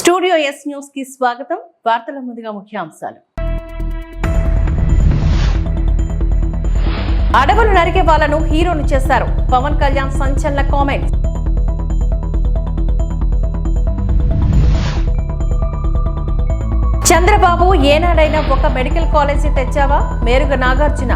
Studio yes news కి స్వాగతం. వార్తల ముందుగా ముఖ్యాంశాలు. అడవులు నరికే వాళ్ళను హీరోను చేశారు. పవన్ కళ్యాణ్ సంచలన కామెంట్స్. చంద్రబాబు ఏనాడైనా ఒక మెడికల్ కాలేజీ తెచ్చావా? మేరుగ నాగార్జున.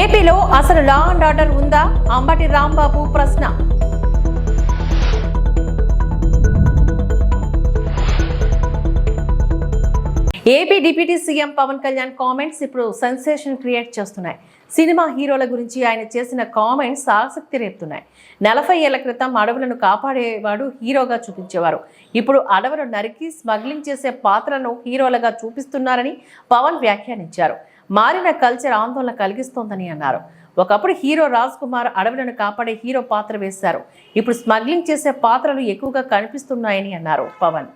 ఏపీలో అసలు లా అండ్ ఆర్డర్ ఉందా? అంబటి రాంబాబు ప్రశ్న. AP deputy CM Pawan Kalyan comments ఇప్పుడు సెన్సేషన్ క్రియేట్ చేస్తున్నాయి. సినిమా హీరోల గురించి ఆయన చేసిన కామెంట్స్ ఆసక్తి రేపుతున్నాయి. 40 ఏళ్ల క్రితం అడవులను కాపాడేవాడు హీరోగా చూపించేవారు. ఇప్పుడు అడవులు నరికి స్మగ్లింగ్ చేసే పాత్రను హీరోలుగా చూపిస్తున్నారని పవన్ వ్యాఖ్యానించారు. మారిన కల్చర్ ఆందోళన కలిగిస్తోందని అన్నారు. ఒకప్పుడు హీరో రాజ్ కుమార్ అడవులను కాపాడే హీరో పాత్ర వేశారు. ఇప్పుడు స్మగ్లింగ్ చేసే పాత్రలు ఎక్కువగా కనిపిస్తున్నాయని అన్నారు పవన్.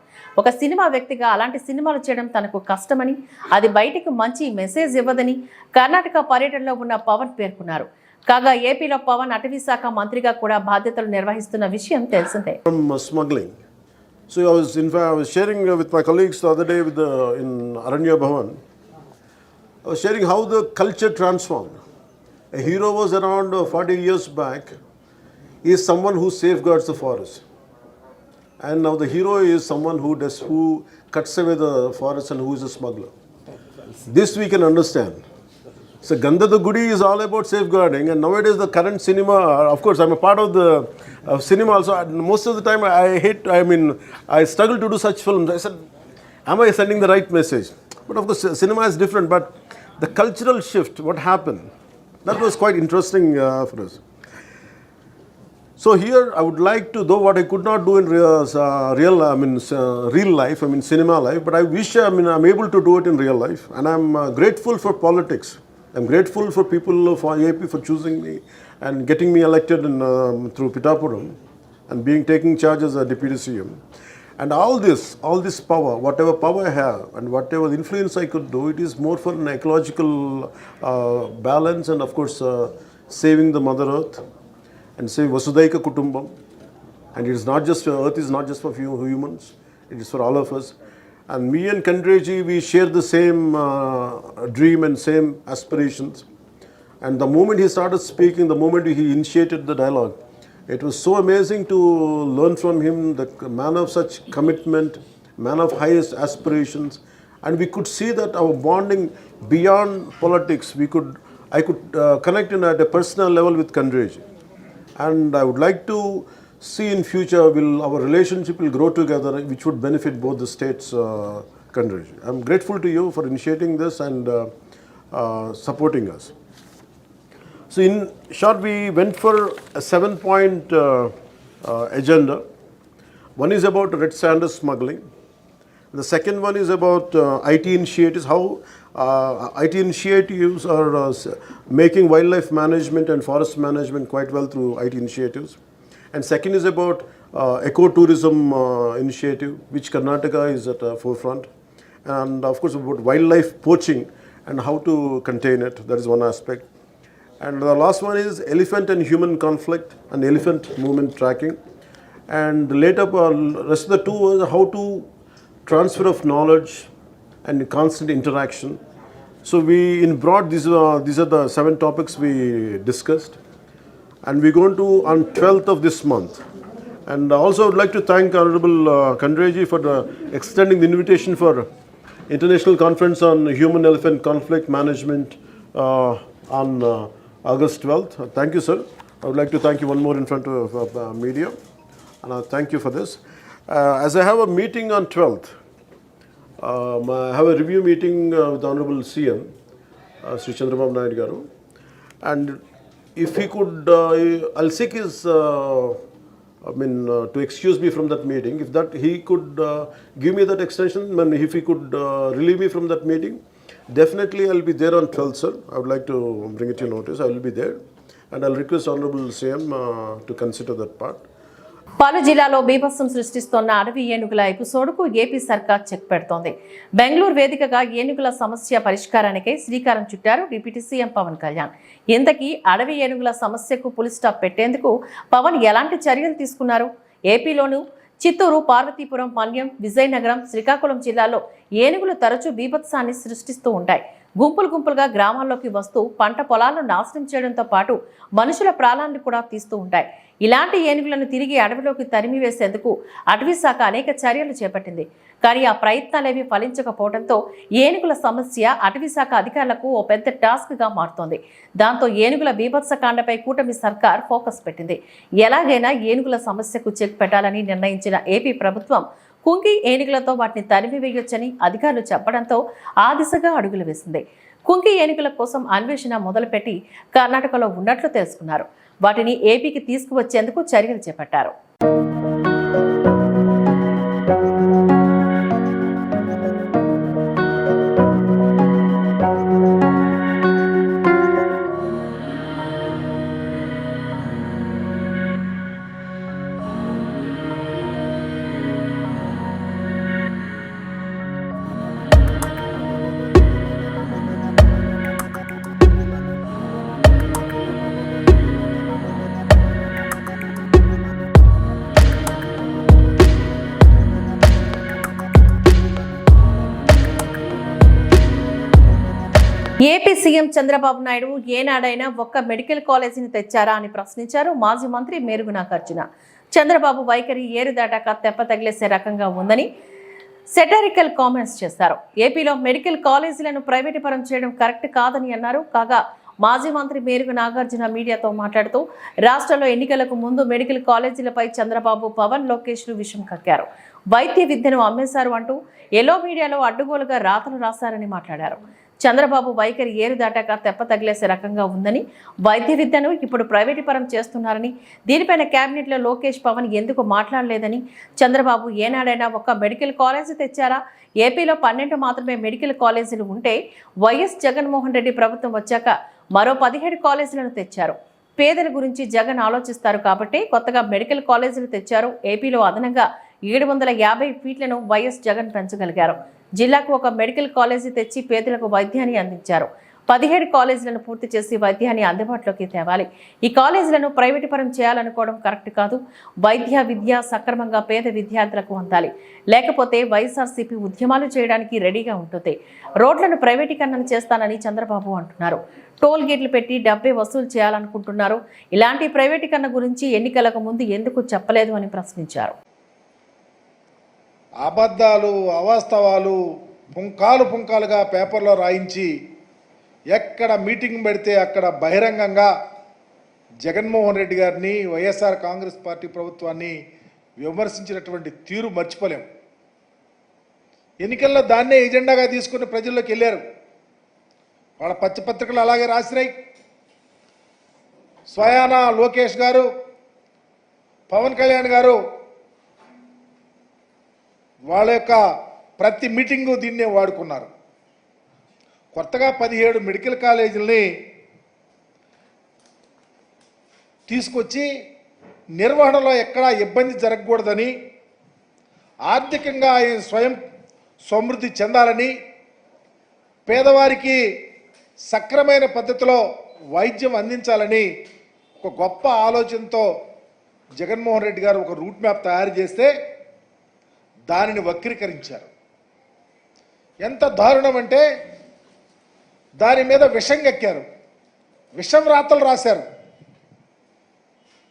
ఒక సినిమా వ్యక్తిగా అలాంటి సినిమాలు చేయడం తనకు కష్టమని, అది బయటకు మంచి మెసేజ్ ఇవ్వదని కర్ణాటక పర్యటనలో ఉన్న పవన్ పేర్కొన్నారు. కాగా ఏపీలో పవన్ అటవీ శాఖ మంత్రిగా కూడా బాధ్యతలు నిర్వహిస్తున్న విషయం తెలిసిందే. So I was sharing with my colleagues the other day in Aranya Bhavan. I was sharing how the culture transformed. A hero was around 40 years back. He is someone who safeguards the forest. And now the hero is someone who cuts away the forest and who is a smuggler. This we can understand. So Gandha the Gudi is all about safeguarding, and nowadays the current cinema, of course I'm a part of the cinema also. Most of the time I struggle to do such films. I said, am I sending the right message? But of course cinema is different, but the cultural shift, what happened, that was quite interesting for us. So here I would like to, though what I could not do in real life, cinema life, but I wish I'm able to do it in real life. And I'm grateful for politics. I'm grateful for people of AP for choosing me and getting me elected through Pittapuram and taking charge as a deputy CM. And all this power, whatever power I have and whatever influence I could do, it is more for an ecological balance and of course saving the Mother Earth and say Vasudhaika Kutumbam. And it is not just, Earth is not just for few humans, it is for all of us. And me and Kandreji, we share the same dream and same aspirations. And the moment he started speaking, the moment he initiated the dialogue, it was so amazing to learn from him, the man of such commitment, man of highest aspirations. And we could see that our bonding beyond politics, I could connect at a personal level with Kandreji. And I would like to see in future our relationship will grow together, which would benefit both the states, Kandreji. I'm grateful to you for initiating this and supporting us. So in short, we went for a 7-point agenda. One is about red sanders smuggling. The second one is about IT initiatives, how IT initiatives are making wildlife management and forest management quite well through IT initiatives. And second is about ecotourism initiative, which Karnataka is at the forefront. And of course about wildlife poaching and how to contain it, that is one aspect. And the last one is elephant and human conflict and elephant movement tracking. And later, rest of the two was how to transfer of knowledge and constant interaction. So we, in broad, these are the 7 topics we discussed. And we're going to on 12th of this month. And also I would like to thank Honorable Kandreji for extending the invitation for International Conference on Human-Elephant Conflict Management on August 12th. Thank you, sir. I would like to thank you one more in front of media. And I thank you for this. As I have a meeting on 12th, I have a review meeting with the Honorable CM, Sri Chandrababu Naidu Garu. And if he could, I'll seek his, to excuse me from that meeting. If that he could give me that extension, if he could relieve me from that meeting, definitely I'll be there on 12th, sir. I would like to bring it to your notice. I will be there. And I'll request Honorable CM to consider that part. పలు జిల్లాలో బీభత్సం సృష్టిస్తోన్న అడవి ఏనుగుల ఎపిసోడ్కు AP సర్కార్ check పెడుతోంది. బెంగళూరు వేదికగా ఏనుగుల సమస్య పరిష్కారానికై శ్రీకారం చుట్టారు డిప్యూటీ సీఎం పవన్ కళ్యాణ్. ఇంతకీ అడవి ఏనుగుల సమస్యకు ఫుల్ స్టాప్ పెట్టేందుకు పవన్ ఎలాంటి చర్యలు తీసుకున్నారు? ఏపీలోను చిత్తూరు, పార్వతీపురం, మన్యం, విజయనగరం, శ్రీకాకుళం జిల్లాల్లో ఏనుగులు తరచూ బీభత్సాన్ని సృష్టిస్తూ ఉంటాయి. గుంపులు గుంపులుగా గ్రామాల్లోకి వస్తూ పంట పొలాలను నాశనం చేయడంతో పాటు మనుషుల ప్రాణాలను కూడా తీస్తూ ఉంటాయి. ఇలాంటి ఏనుగులను తిరిగి అడవిలోకి తరిమివేసేందుకు అటవీ శాఖ అనేక చర్యలు చేపట్టింది. కానీ ఆ ప్రయత్నాలేవి ఫలించకపోవడంతో ఏనుగుల సమస్య అటవీ శాఖ అధికారులకు ఓ పెద్ద టాస్క్గా మారుతోంది. దాంతో ఏనుగుల బీభత్సకాండపై కూటమి సర్కార్ ఫోకస్ పెట్టింది. ఎలాగైనా ఏనుగుల సమస్యకు చెక్ పెట్టాలని నిర్ణయించిన ఏపీ ప్రభుత్వం కుంకి ఏనుగులతో వాటిని తరిమివేయొచ్చని అధికారులు చెప్పడంతో ఆ దిశగా అడుగులు వేసింది. కుంకి ఏనుగుల కోసం అన్వేషణ మొదలుపెట్టి కర్ణాటకలో ఉన్నట్లు తెలుసుకున్నారు. వాటిని ఏపీకి తీసుకువచ్చేందుకు చర్యలు చేపట్టారు. ఏపీ సీఎం చంద్రబాబు నాయుడు ఏనాడైనా ఒక్క మెడికల్ కాలేజీని తెచ్చారా అని ప్రశ్నించారు మాజీ మంత్రి మేరుగు నాగార్జున. చంద్రబాబు వైఖరి ఏరుదాటాక తెప్ప తగిలేసే రకంగా ఉందని సెటారికల్ కామెంట్స్ చేశారు. ఏపీలో మెడికల్ కాలేజీలను ప్రైవేటు పరం చేయడం కరెక్ట్ కాదని అన్నారు. కాగా మాజీ మంత్రి మేరుగు నాగార్జున మీడియాతో మాట్లాడుతూ రాష్ట్రంలో ఎన్నికలకు ముందు మెడికల్ కాలేజీలపై చంద్రబాబు, పవన్, లోకేష్లు విషం కక్కారు. వైద్య విద్యను అమ్మేశారు అంటూ ఎల్లో మీడియాలో అడ్డుగోలుగా రాతలు రాశారని మాట్లాడారు. చంద్రబాబు వైఖరి ఏరుదాటాక తెప్ప తగిలేసే రకంగా ఉందని, వైద్య విద్యను ఇప్పుడు ప్రైవేటు పరం చేస్తున్నారని, దీనిపైన కేబినెట్లో లోకేష్, పవన్ ఎందుకు మాట్లాడలేదని, చంద్రబాబు ఏనాడైనా ఒక్క మెడికల్ కాలేజీ తెచ్చారా? ఏపీలో 12 మాత్రమే మెడికల్ కాలేజీలు ఉంటే వైఎస్ జగన్మోహన్ రెడ్డి ప్రభుత్వం వచ్చాక మరో 17 కాలేజీలను తెచ్చారు. పేదల గురించి జగన్ ఆలోచిస్తారు కాబట్టి కొత్తగా మెడికల్ కాలేజీలు తెచ్చారు. ఏపీలో అదనంగా 750 ఫీట్లను వైఎస్ జగన్ పెంచగలిగారు. జిల్లాకు ఒక మెడికల్ కాలేజీ తెచ్చి పేదలకు వైద్యాన్ని అందించారు. 17 కాలేజీలను పూర్తి చేసి వైద్యాన్ని అందుబాటులోకి తేవాలి. ఈ కాలేజీలను ప్రైవేటు పరం చేయాలనుకోవడం కరెక్ట్ కాదు. వైద్య విద్య సక్రమంగా పేద విద్యార్థులకు అందాలి. లేకపోతే వైఎస్ఆర్సీపీ ఉద్యమాలు చేయడానికి రెడీగా ఉంటుంది. రోడ్లను ప్రైవేటీకరణ చేస్తానని చంద్రబాబు అంటున్నారు. టోల్ గేట్లు పెట్టి డబ్బే వసూలు చేయాలనుకుంటున్నారు. ఇలాంటి ప్రైవేటీకరణ గురించి ఎన్నికలకు ముందు ఎందుకు చెప్పలేదు అని ప్రశ్నించారు. అబద్ధాలు, అవాస్తవాలు పుంకాలుగా పేపర్లో రాయించి ఎక్కడ మీటింగ్ పెడితే అక్కడ బహిరంగంగా జగన్మోహన్ రెడ్డి గారిని, వైఎస్ఆర్ కాంగ్రెస్ పార్టీ ప్రభుత్వాన్ని విమర్శించినటువంటి తీరు మర్చిపోలేం. ఎన్నికల్లో దాన్నే ఎజెండాగా తీసుకుని ప్రజల్లోకి వెళ్ళారు. వాళ్ళ పత్రికలు అలాగే రాసినాయి. స్వయానా లోకేష్ గారు, పవన్ కళ్యాణ్ గారు వాళ్ళ యొక్క ప్రతి మీటింగు దీన్నే వాడుకున్నారు. కొత్తగా 17 మెడికల్ కాలేజీలని తీసుకొచ్చి నిర్వహణలో ఎక్కడా ఇబ్బంది జరగకూడదని, ఆర్థికంగా స్వయం సమృద్ధి చెందాలని, పేదవారికి సక్రమైన పద్ధతిలో వైద్యం అందించాలని ఒక గొప్ప ఆలోచనతో జగన్మోహన్ రెడ్డి గారు ఒక రూట్ మ్యాప్ తయారు చేస్తే దానిని వక్రీకరించారు. ఎంత దారుణం అంటే దాని మీద విషం కక్కారు, విషం రాతలు రాశారు.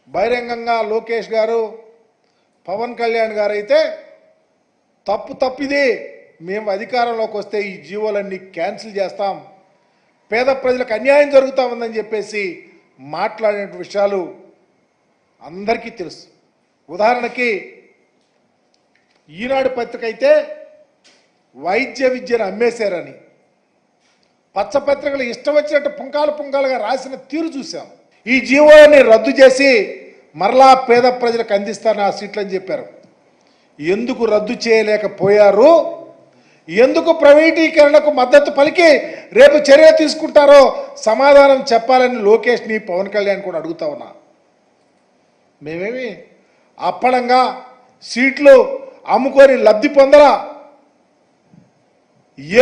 బహిరంగంగా లోకేష్ గారు, పవన్ కళ్యాణ్ గారు అయితే తప్పిది, మేము అధికారంలోకి వస్తే ఈ జీవోలన్నీ క్యాన్సిల్ చేస్తాం, పేద ప్రజలకు అన్యాయం జరుగుతూ ఉందని చెప్పేసి మాట్లాడిన విషయాలు అందరికీ తెలుసు. ఉదాహరణకి ఈనాడు పత్రిక అయితే వైద్య విద్యను అమ్మేశారని, పచ్చపత్రికలు ఇష్టం వచ్చినట్టు పుంకాలుగా రాసిన తీరు చూసాం. ఈ జీవోని రద్దు చేసి మరలా పేద ప్రజలకు అందిస్తాను ఆ సీట్లని చెప్పారు. ఎందుకు రద్దు చేయలేకపోయారు? ఎందుకు ప్రైవేటీకరణకు మద్దతు పలికి రేపు చర్య తీసుకుంటారో సమాధానం చెప్పాలని లోకేష్ని, పవన్ కళ్యాణ్ కూడా అడుగుతా ఉన్నా. మేమేమి అప్పడంగా సీట్లు అమ్ముకొని లబ్ధి పొందరా.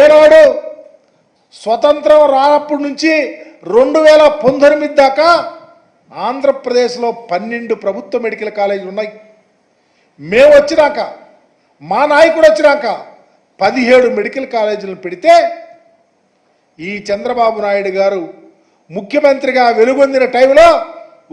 ఏనాడు స్వతంత్రం రానప్పటి నుంచి 2019 దాకా ఆంధ్రప్రదేశ్లో 12 ప్రభుత్వ మెడికల్ కాలేజీలు ఉన్నాయి. మేము వచ్చినాక, మా నాయకుడు వచ్చినాక 17 మెడికల్ కాలేజీలను పెడితే ఈ చంద్రబాబు నాయుడు గారు ముఖ్యమంత్రిగా వెలుగొందిన టైంలో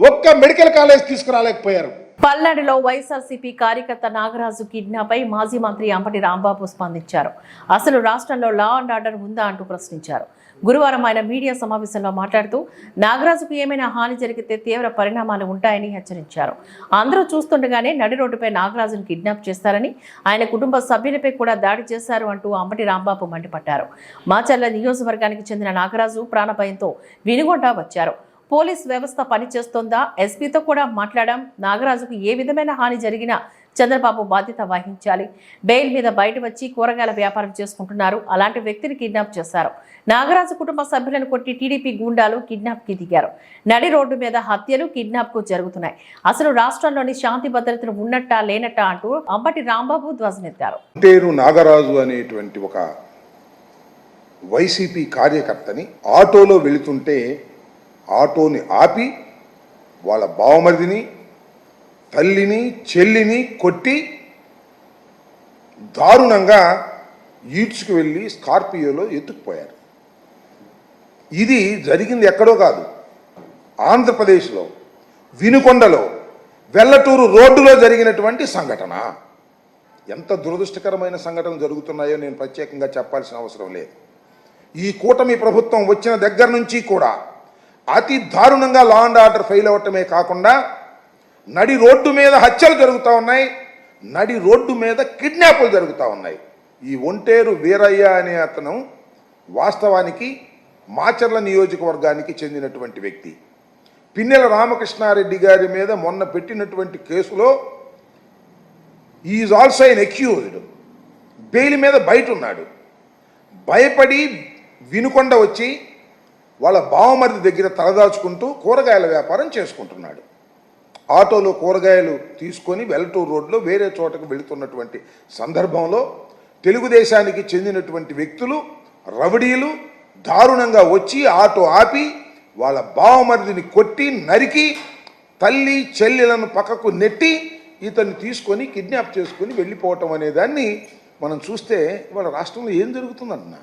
ఒక్క మెడికల్ కాలేజ్ తీసుకురాలేకపోయారు. పల్నాడులో వైఎస్ఆర్సీపీ కార్యకర్త నాగరాజు కిడ్నాప్ పై మాజీ మంత్రి అంబటి రాంబాబు స్పందించారు. అసలు రాష్ట్రంలో లా అండ్ ఆర్డర్ ఉందా అంటూ ప్రశ్నించారు. గురువారం ఆయన మీడియా సమావేశంలో మాట్లాడుతూ నాగరాజుకు ఏమైనా హాని జరిగితే తీవ్ర పరిణామాలు ఉంటాయని హెచ్చరించారు. అందరూ చూస్తుండగానే నడి రోడ్డుపై నాగరాజును కిడ్నాప్ చేస్తారని, ఆయన కుటుంబ సభ్యులపై కూడా దాడి చేశారు అంటూ అంబటి రాంబాబు మండిపడ్డారు. మాచర్ల నియోజకవర్గానికి చెందిన నాగరాజు ప్రాణభయంతో వినుగొండ వచ్చారు. పోలీస్ వ్యవస్థ పనిచేస్తోందా, ఎస్పీతో కూడా మాట్లాడాం, నాగరాజుకు ఏ విధమైన హాని జరిగినా చంద్రబాబు బాధ్యత వహించాలి, బెయిల్ మీద బయట వచ్చి కూరగాయల వ్యాపారం చేసుకుంటున్నారు, అలాంటి వ్యక్తిని కిడ్నాప్ చేశారు. నాగరాజు కుటుంబ సభ్యులను కొట్టి టీడీపీ గూండాలు కిడ్నాప్ కి దిగారు. నడి రోడ్డు మీద హత్యలు, కిడ్నాప్ కు జరుగుతున్నాయి. అసలు రాష్ట్రంలోని శాంతి భద్రతలు ఉన్నట్టా లేనట్టా అంటూ అంబటి రాంబాబు ధ్వజమెత్తారు. నాగరాజు అనేటువంటి ఒక వైసీపీ కార్యకర్తని ఆటోలో వెళుతుంటే ఆటోని ఆపి వాళ్ళ బావమరిదిని, తల్లిని, చెల్లిని కొట్టి దారుణంగా ఈడ్చుకు వెళ్ళి స్కార్పియోలో ఎత్తుకుపోయారు. ఇది జరిగింది ఎక్కడో కాదు, ఆంధ్రప్రదేశ్లో వినుకొండలో వెల్లటూరు రోడ్డులో జరిగినటువంటి సంఘటన. ఎంత దురదృష్టకరమైన సంఘటనలు జరుగుతున్నాయో నేను ప్రత్యేకంగా చెప్పాల్సిన అవసరం లేదు. ఈ కూటమి ప్రభుత్వం వచ్చిన దగ్గర నుంచి కూడా అతి దారుణంగా లా అండ్ ఆర్డర్ ఫెయిల్ అవ్వటమే కాకుండా నడి రోడ్డు మీద హత్యలు జరుగుతూ ఉన్నాయి, నడి రోడ్డు మీద కిడ్నాపులు జరుగుతూ ఉన్నాయి. ఈ ఒంటేరు వీరయ్య అనే అతను వాస్తవానికి మాచర్ల నియోజకవర్గానికి చెందినటువంటి వ్యక్తి. పిన్నెల రామకృష్ణారెడ్డి గారి మీద మొన్న పెట్టినటువంటి కేసులో is also an accused. Bail మీద బయట ఉన్నాడు. భయపడి వినుకొండ వచ్చి వాళ్ళ బావమరిది దగ్గర తలదాచుకుంటూ కూరగాయల వ్యాపారం చేసుకుంటున్నాడు. ఆటోలో కూరగాయలు తీసుకొని వెల్లటూరు రోడ్లో వేరే చోటకు వెళుతున్నటువంటి సందర్భంలో తెలుగుదేశానికి చెందినటువంటి వ్యక్తులు, రౌడీలు దారుణంగా వచ్చి ఆటో ఆపి వాళ్ళ బావమరిదిని కొట్టి నరికి తల్లి చెల్లెలను పక్కకు నెట్టి ఇతన్ని తీసుకొని కిడ్నాప్ చేసుకొని వెళ్ళిపోవటం అనే దాన్ని మనం చూస్తే ఇవాళ రాష్ట్రంలో ఏం జరుగుతుందన్న,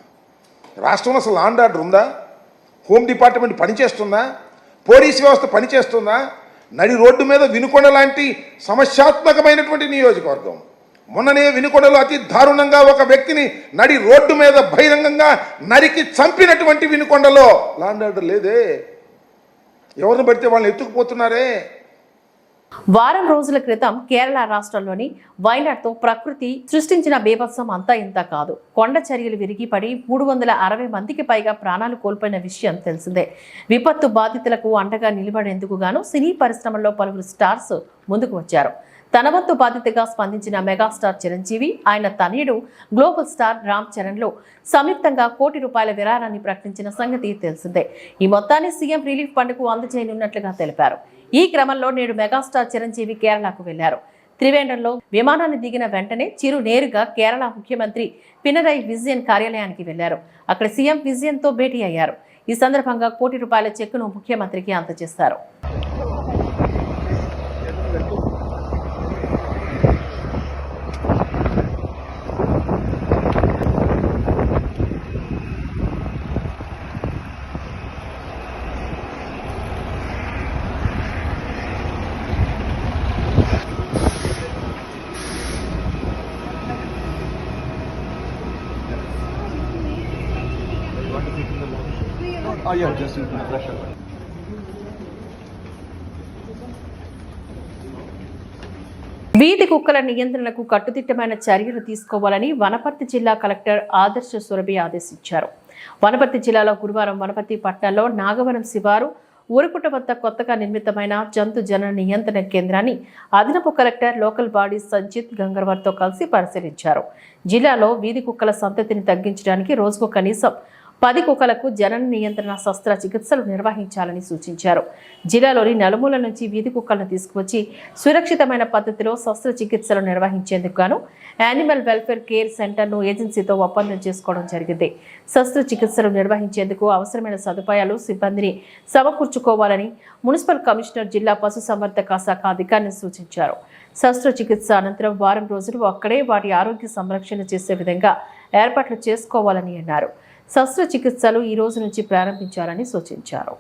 రాష్ట్రంలో అసలు లా అండ్ ఆర్డర్ ఉందా? హోమ్ డిపార్ట్మెంట్ పనిచేస్తుందా? పోలీస్ వ్యవస్థ పనిచేస్తుందా? నడి రోడ్డు మీద వినుకొండ లాంటి సమస్యాత్మకమైనటువంటి నియోజకవర్గం, మొన్ననే వినుకొండలో అతి దారుణంగా ఒక వ్యక్తిని నడి రోడ్డు మీద బహిరంగంగా నరికి చంపినటువంటి వినుకొండలో లా అండ్ ఆర్డర్ లేదే. ఎవరిని పడితే వాళ్ళని ఎత్తుకుపోతున్నారే. వారం రోజుల క్రితం కేరళ రాష్ట్రంలోని వైనాడ్తో ప్రకృతి సృష్టించిన బీభత్సం అంతా ఇంత కాదు. కొండ చర్యలు విరిగిపడి 360 మందికి పైగా ప్రాణాలు కోల్పోయిన విషయం తెలిసిందే. విపత్తు బాధితులకు అండగా నిలబడేందుకు గాను సినీ పరిశ్రమలో పలువురు స్టార్స్ ముందుకు వచ్చారు. తన వంతు బాధ్యతగా స్పందించిన మెగాస్టార్ చిరంజీవి, ఆయన తనయుడు గ్లోబల్ స్టార్ రామ్ చరణ్లు సంయుక్తంగా ₹1 కోటి విరాళాన్ని ప్రకటించిన సంగతి తెలిసిందే. ఈ మొత్తాన్ని సీఎం రిలీఫ్ ఫండ్కు అందజేయనున్నట్లుగా తెలిపారు. ఈ క్రమంలో నేడు మెగాస్టార్ చిరంజీవి కేరళకు వెళ్లారు. త్రివేండ్రంలో విమానాన్ని దిగిన వెంటనే చిరు నేరుగా కేరళ ముఖ్యమంత్రి పినరయి విజయన్ కార్యాలయానికి వెళ్లారు. అక్కడ సీఎం విజయన్తో భేటీ అయ్యారు. ఈ సందర్భంగా ₹1 కోటి చెక్కును ముఖ్యమంత్రికి అందజేశారు. Oh yeah, just use my pressure. వీధి కుక్కల నియంత్రణకు కట్టుదిట్టమైన చర్యలు తీసుకోవాలని వనపర్తి జిల్లా కలెక్టర్ ఆదర్శ సురభి ఆదేశించారు. వనపర్తి జిల్లాలో గురువారం వనపర్తి పట్టణంలో నాగవరం శివారు ఊరుకుట వద్ద కొత్తగా నిర్మితమైన జంతు జన నియంత్రణ కేంద్రాన్ని అదనపు కలెక్టర్ లోకల్ బాడీ సంజిత్ గంగర్వర్తో కలిసి పరిశీలించారు. జిల్లాలో వీధి కుక్కల సంతతిని తగ్గించడానికి రోజుకు కనీసం 10 కుక్కలకు జనన నియంత్రణ శస్త్రచికిత్సలు నిర్వహించాలని సూచించారు. జిల్లాలోని నలుమూల నుంచి వీధి కుక్కలను తీసుకువచ్చి సురక్షితమైన పద్ధతిలో శస్త్రచికిత్సలు నిర్వహించేందుకు గాను యానిమల్ వెల్ఫేర్ కేర్ సెంటర్ను ఏజెన్సీతో ఒప్పందం చేసుకోవడం జరిగింది. శస్త్రచికిత్సలు నిర్వహించేందుకు అవసరమైన సదుపాయాలు, సిబ్బందిని సమకూర్చుకోవాలని మున్సిపల్ కమిషనర్, జిల్లా పశుసంవర్ధక శాఖ అధికారిని సూచించారు. శస్త్రచికిత్స అనంతరం వారం రోజులు అక్కడే వాటి ఆరోగ్య సంరక్షణ చేసే విధంగా ఏర్పాట్లు చేసుకోవాలని అన్నారు. శస్త్రచికిత్సలు ఈ రోజు నుంచి ప్రారంభించాలని సూచించారు.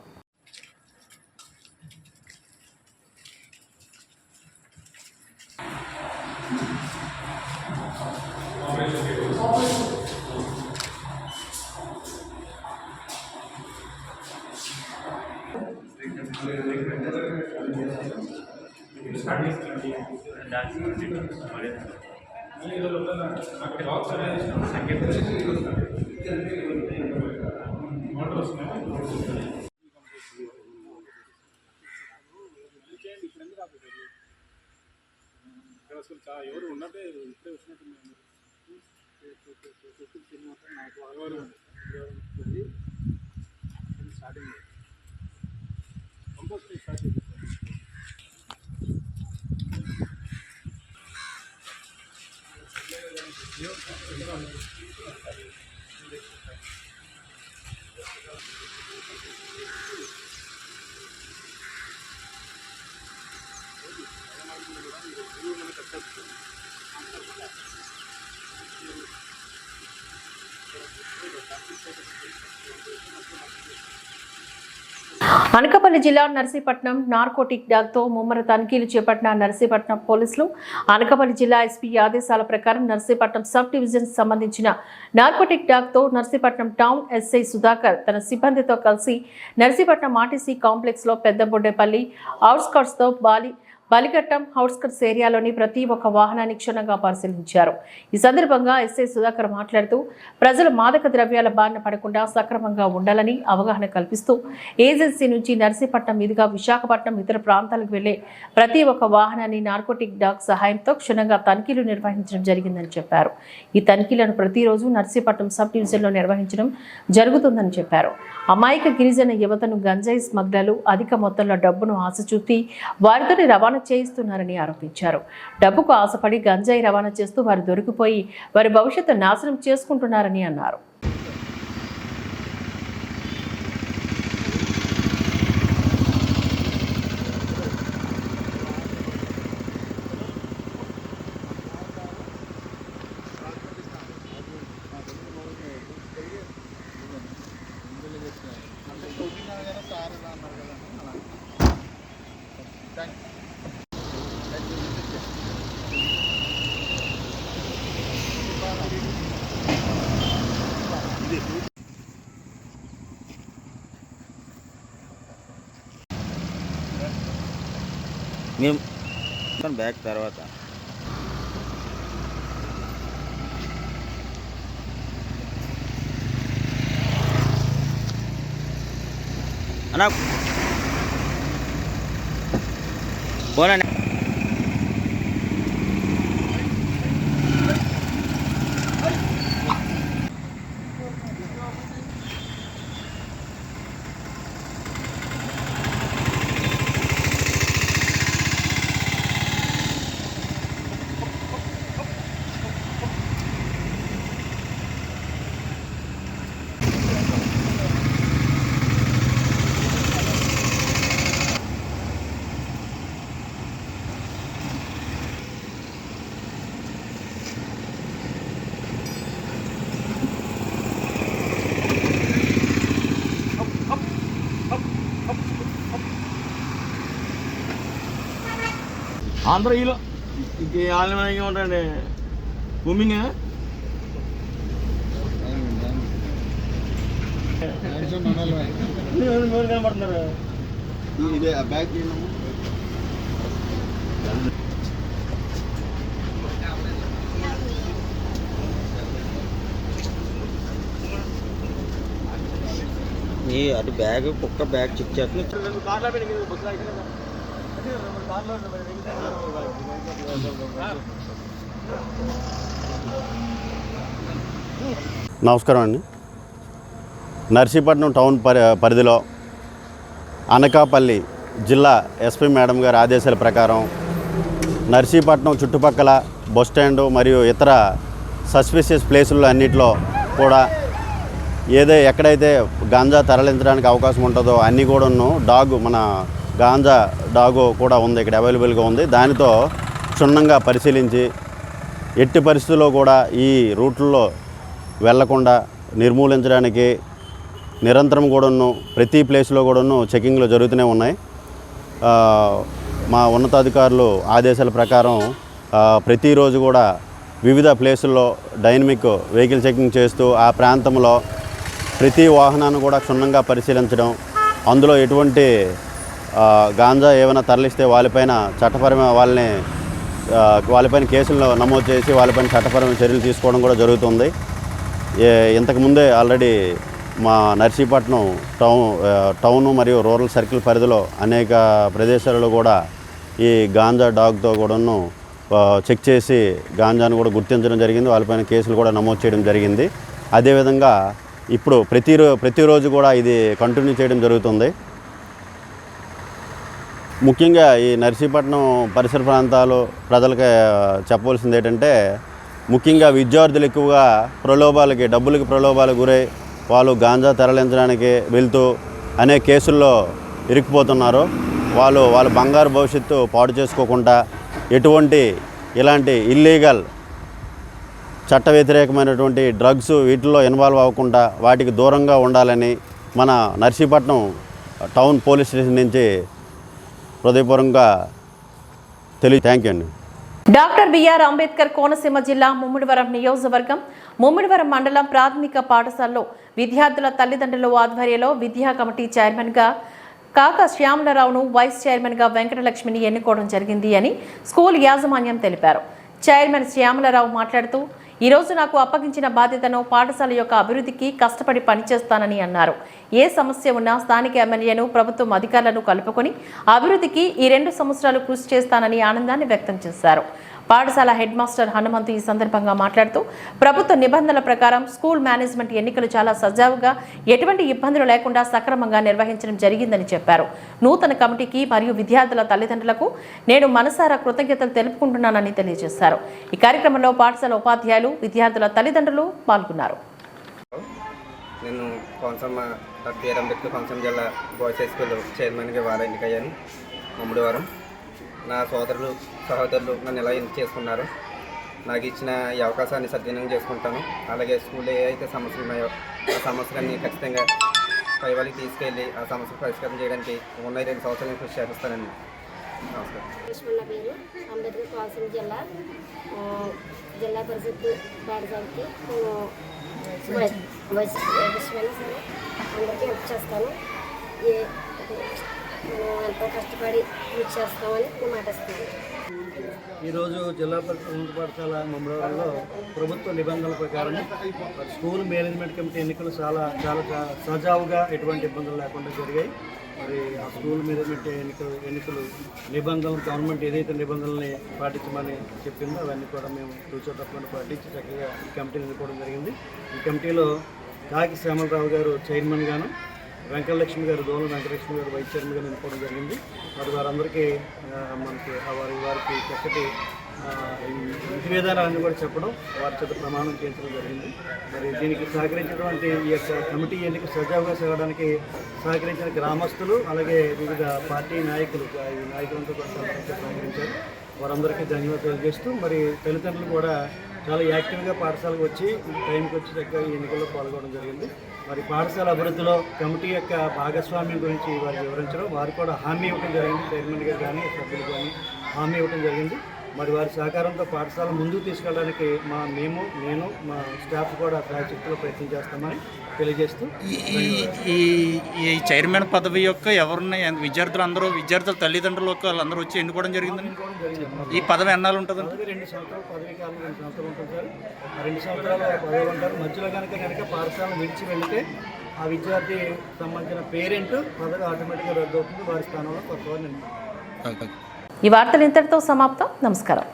ఎవరు ఉన్నట్టే ఇప్పుడే వచ్చినట్టు స్టార్టింగ్ కంపోస్ట్ స్టార్ట్ చేసి అనకాపల్లి జిల్లా నర్సీపట్నం నార్కోటిక్ డాగ్తో ముమ్మర తనిఖీలు చేపట్టిన నర్సీపట్నం పోలీసులు. అనకాపల్లి జిల్లా ఎస్పీ ఆదేశాల ప్రకారం నర్సీపట్నం సబ్ డివిజన్ సంబంధించిన నార్కోటిక్ డాగ్తో నర్సీపట్నం టౌన్ ఎస్ఐ సుధాకర్ తన సిబ్బందితో కలిసి నర్సీపట్నం ఆర్టీసీ కాంప్లెక్స్ లో పెద్దబొడ్డేపల్లి అవుట్స్కట్స్ తో బలిఘట్టం అవుట్స్కట్స్ ఏరియాలోని ప్రతి ఒక్క వాహనాన్ని క్షుణ్ణంగా పరిశీలించారు. ఈ సందర్భంగా ఎస్ఐ సుధాకర్ మాట్లాడుతూ ప్రజలు మాదక ద్రవ్యాల బారిన పడకుండా సక్రమంగా ఉండాలని అవగాహన కల్పిస్తూ ఏజెన్సీ నుంచి నర్సీపట్నం మీదుగా విశాఖపట్నం ఇతర ప్రాంతాలకు వెళ్లే ప్రతి ఒక్క వాహనాన్ని నార్కోటిక్ డాగ్ సహాయంతో క్షుణ్ణంగా తనిఖీలు నిర్వహించడం జరిగిందని చెప్పారు. ఈ తనిఖీలను ప్రతిరోజు నర్సీపట్నం సబ్ డివిజన్లో నిర్వహించడం జరుగుతుందని చెప్పారు. అమాయక గిరిజన యువతను గంజాయి స్మగ్లర్లు అధిక మొత్తంలో డబ్బును ఆశ చూపి వారితోనే రవాణా చేయిస్తున్నారని ఆరోపించారు. డబ్బుకు ఆశపడి గంజాయి రవాణా చేస్తూ వారు దొరికిపోయి వారి భవిష్యత్తు నాశనం చేసుకుంటున్నారని అన్నారు. మేము బ్యాక్ తర్వాత అన్నా పోనా ఆంధ్ర ఈలో ఇంకే ఆన్లైన్ ఉంటాయండి బూమింగ్ కనపడుతున్నారు. ఇదే బ్యాగ్ అది బ్యాగ్ కుక్క బ్యాగ్ చెక్ చేస్తుంది. నమస్కారం అండి. నర్సీపట్నం టౌన్ పరిధిలో అనకాపల్లి జిల్లా ఎస్పీ మేడం గారి ఆదేశాల ప్రకారం నర్సీపట్నం చుట్టుపక్కల బస్టాండు మరియు ఇతర సస్పిషియస్ ప్లేసుల్లో అన్నింటిలో కూడా ఎక్కడైతే గాంజా తరలించడానికి అవకాశం ఉంటుందో అన్నీ కూడాను మన గాంజా డాగు కూడా ఉంది, ఇక్కడ అవైలబుల్గా ఉంది. దానితో క్షుణ్ణంగా పరిశీలించి ఎట్టి పరిస్థితుల్లో కూడా ఈ రూట్లలో వెళ్లకుండా నిర్మూలించడానికి నిరంతరం కూడాను ప్రతి ప్లేస్లో కూడాను చెకింగ్లు జరుగుతూనే ఉన్నాయి. మా ఉన్నతాధికారులు ఆదేశాల ప్రకారం ప్రతిరోజు కూడా వివిధ ప్లేసుల్లో డైనమిక్ వెహికల్ చెకింగ్ చేస్తూ ఆ ప్రాంతంలో ప్రతి వాహనాన్ని కూడా క్షుణ్ణంగా పరిశీలించడం, అందులో ఎటువంటి గాంజా ఏమైనా తరలిస్తే వాళ్ళపైన కేసులు నమోదు చేసి వాళ్ళపైన చట్టపరమైన చర్యలు తీసుకోవడం కూడా జరుగుతుంది. ఇంతకుముందే ఆల్రెడీ మా నర్సీపట్నం టౌన్ మరియు రూరల్ సర్కిల్ పరిధిలో అనేక ప్రదేశాలలో కూడా ఈ గాంజా డాగ్తో కూడాను చెక్ చేసి గాంజాను కూడా గుర్తించడం జరిగింది, వాళ్ళపైన కేసులు కూడా నమోదు చేయడం జరిగింది. అదేవిధంగా ఇప్పుడు ప్రతిరోజు కూడా ఇది కంటిన్యూ చేయడం జరుగుతుంది. ముఖ్యంగా ఈ నర్సీపట్నం పరిసర ప్రాంతాలు ప్రజలకి చెప్పవలసింది ఏంటంటే, ముఖ్యంగా విద్యార్థులు ఎక్కువగా డబ్బులకి ప్రలోభాలకు గురై వాళ్ళు గాంజా తరలించడానికి వెళ్తూ అనేక కేసుల్లో ఇరుక్కుపోతున్నారు. వాళ్ళ బంగారు భవిష్యత్తు పాడు చేసుకోకుండా ఇలాంటి ఇల్లీగల్ చట్ట వ్యతిరేకమైనటువంటి డ్రగ్స్ వీటిల్లో ఇన్వాల్వ్ అవ్వకుండా వాటికి దూరంగా ఉండాలని మన నర్సీపట్నం టౌన్ పోలీస్ స్టేషన్ నుంచి హృదయపూర్వకంగా థ్యాంక్ యూ అండి. డాక్టర్ బిఆర్ అంబేద్కర్ కోనసీమ జిల్లా ముమ్మిడివరం నియోజకవర్గం ముమ్మిడివరం మండలం ప్రాథమిక పాఠశాలలో విద్యార్థుల తల్లిదండ్రుల ఆధ్వర్యంలో విద్యా కమిటీ చైర్మన్గా కాకా శ్యామలరావును వైస్ చైర్మన్గా వెంకటలక్ష్మిని ఎన్నుకోవడం జరిగింది అని స్కూల్ యాజమాన్యం తెలిపారు. చైర్మన్ శ్యామలరావు మాట్లాడుతూ, ఈరోజు నాకు అప్పగించిన బాధ్యతను పాఠశాల యొక్క అభివృద్ధికి కష్టపడి పనిచేస్తానని అన్నారు. ఏ సమస్య ఉన్నా స్థానిక ఎమ్మెల్యేను ప్రభుత్వం అధికారులను కలుపుకొని అభివృద్ధికి ఈ 2 సంవత్సరాలు కృషి చేస్తానని ఆనందాన్ని వ్యక్తం చేశారు. పాఠశాల హెడ్ మాస్టర్ హనుమంతు ఈ సందర్భంగా మాట్లాడుతూ, ప్రభుత్వ నిబంధనల ప్రకారం స్కూల్ మేనేజ్మెంట్ ఎన్నికలు చాలా సజావుగా ఎటువంటి ఇబ్బందులు లేకుండా సక్రమంగా నిర్వహించడం జరిగిందని చెప్పారు. నూతన కమిటీకి మరియు విద్యార్థుల తల్లిదండ్రులకు నేను మనసారా కృతజ్ఞతలు తెలుపుకుంటున్నానని తెలియజేశారు. ఈ కార్యక్రమంలో పాఠశాల ఉపాధ్యాయులు, విద్యార్థుల తల్లిదండ్రులు పాల్గొన్నారు. నేను డాక్టర్ బిఆర్ అంబేద్కర్ కోనసీమ జిల్లా బాయ్స్ హై స్కూల్ చైర్మన్గా వారు ఎన్నికయ్యాను. ముమ్మిడివరం నా సహోదరులు నన్ను ఎలా ఎన్నిక చేసుకున్నారు. నాకు ఇచ్చిన ఈ అవకాశాన్ని సద్వినియోగం చేసుకుంటాను. అలాగే స్కూల్లో ఏ అయితే సమస్యలు ఉన్నాయో ఆ సమస్యలన్నీ ఖచ్చితంగా పై వాళ్ళకి తీసుకెళ్ళి ఆ సమస్యలు పరిష్కారం చేయడానికి ఉన్న 2 సంవత్సరాలు కృషి చేస్తానండి. నమస్కారం. నా పేరు అంబేద్కర్ కోనసీమ జిల్లా పరిషత్ పాఠశాలకి అందరికీ హెల్ప్ చేస్తాను. ఎంతో కష్టపడి కృషి చేస్తామని నేను మాటిస్తున్నాను. ఈరోజు జిల్లా పరిషత్ ఉన్నత పాఠశాల ముమ్మిడివరంలో ప్రభుత్వ నిబంధనల ప్రకారం స్కూల్ మేనేజ్మెంట్ కమిటీ ఎన్నికలు చాలా సజావుగా ఎటువంటి ఇబ్బందులు లేకుండా జరిగాయి. మరి ఆ స్కూల్ మేనేజ్మెంట్ ఎన్నికలు నిబంధనలు గవర్నమెంట్ ఏదైతే నిబంధనల్ని పాటించమని చెప్పిందో అవన్నీ కూడా మేము తూచా తప్పకుండా పాటించి చక్కగా ఈ కమిటీని ఎన్నుకోవడం జరిగింది. ఈ కమిటీలో కాకి శ్యామలరావు గారు చైర్మన్ గాను, వెంకటలక్ష్మి గారు వెంకటలక్ష్మి గారు వైస్ చైర్మన్గా ఎన్నుకోవడం జరిగింది. మరి వారందరికీ మనకి వారికి చక్కటి విధి విధానాలను కూడా చెప్పడం, వారి చేత ప్రమాణం చేయించడం జరిగింది. మరి దీనికి సహకరించినటువంటి ఈ యొక్క కమిటీ ఎన్నిక సజావుగా చేయడానికి సహకరించిన గ్రామస్తులు, అలాగే వివిధ పార్టీ నాయకులంతా కూడా సహకరించారు. వారందరికీ ధన్యవాదాలు తెలియజేస్తూ, మరి తల్లిదండ్రులు కూడా చాలా యాక్టివ్గా పాఠశాలకు వచ్చి టైంకి వచ్చి చక్కగా ఈ ఎన్నికల్లో పాల్గొనడం జరిగింది. మరి పాఠశాల అభివృద్ధిలో కమిటీ యొక్క భాగస్వామ్యం గురించి వారు వివరించడం, వారు కూడా హామీ ఇవ్వడం జరిగింది. చైర్మన్ గారు కానీ సభ్యులు కానీ హామీ ఇవ్వడం జరిగింది. మరి వారి సహకారంతో పాఠశాల ముందుకు తీసుకెళ్ళడానికి నేను మా స్టాఫ్ కూడా ప్రాజెక్టులో ప్రయత్నం చేస్తామని తెలియజేస్తూ, ఈ చైర్మన్ పదవి యొక్క ఎవరున్నాయి విద్యార్థుల తల్లిదండ్రులు వాళ్ళందరూ వచ్చి ఎన్నుకోవడం జరిగిందని. ఈ పదవి ఎన్నాళ్ళు ఉంటుందండి? 2 సంవత్సరాలు పదవి కాలం 2 సంవత్సరాలు ఉంటుంది సార్. ఆ 2 సంవత్సరాలు పదవి ఉంటారు. మధ్యలో కనుక పాఠశాలను విడిచి వెళితే ఆ విద్యార్థి సంబంధించిన పేరెంట్ పదవి ఆటోమేటిక్గా రద్దు అవుతుంది. వారి స్థానంలో కొత్త వారిని. ఈ వార్తలు ఇంతటితో సమాప్తం. నమస్కారం.